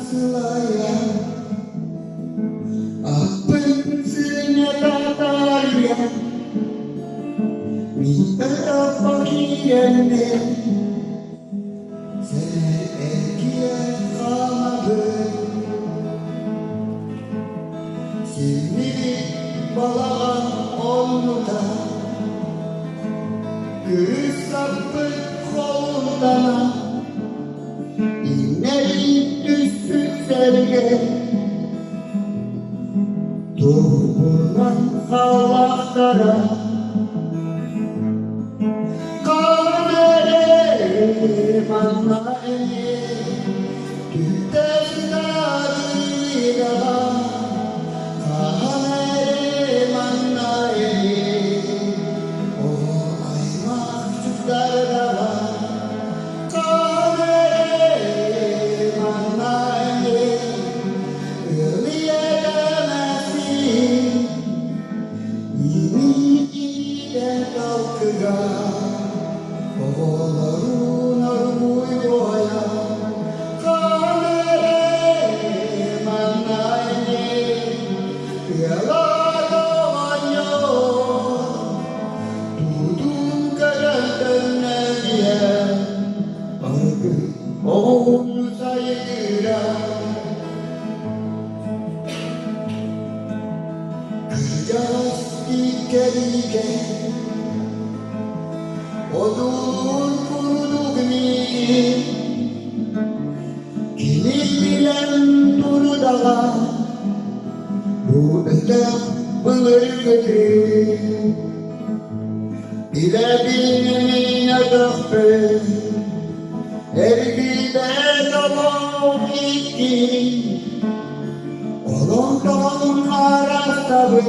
sılaya Apın sine tatarya Mi erapa kirende Sene erkiye kamadı Seni balağan olmuda Göğüs sapı kolundana İnnelik düşsün serge Doğulan salaklara Kamere mannaye Tütesnadıyla Kamere mannaye O ay mahcuplarda var Oğulların arbuyoya Kamere manayne Yaladomanyo Tudun karantina diye Argı oğul sayıra Kıracağız dike Odur kuruduk mi Kimi bilen duru dağa Bu ötem bılır götür Bile bilmine kahpe Ergide dalom iki Olon dalom arastabı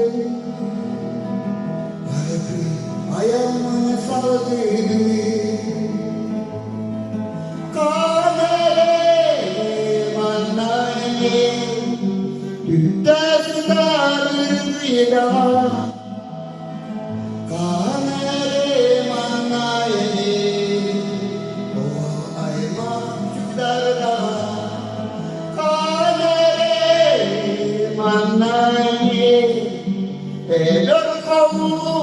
Ayağımı saldırdı Kamere manayne Tütesnadıyla Kamere manayne O ay mahcuplarda Kamere manayne Elor kavuldu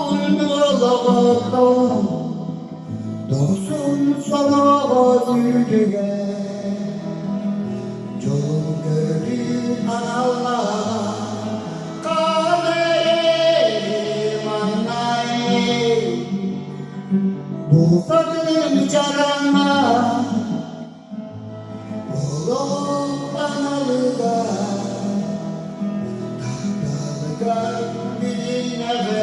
Allah'a Doğsun sana özüdüge Yolun gördüğün Allah'a Kamere manayne Bu fakir carana Oğlum analıga Tahtalıga bilineve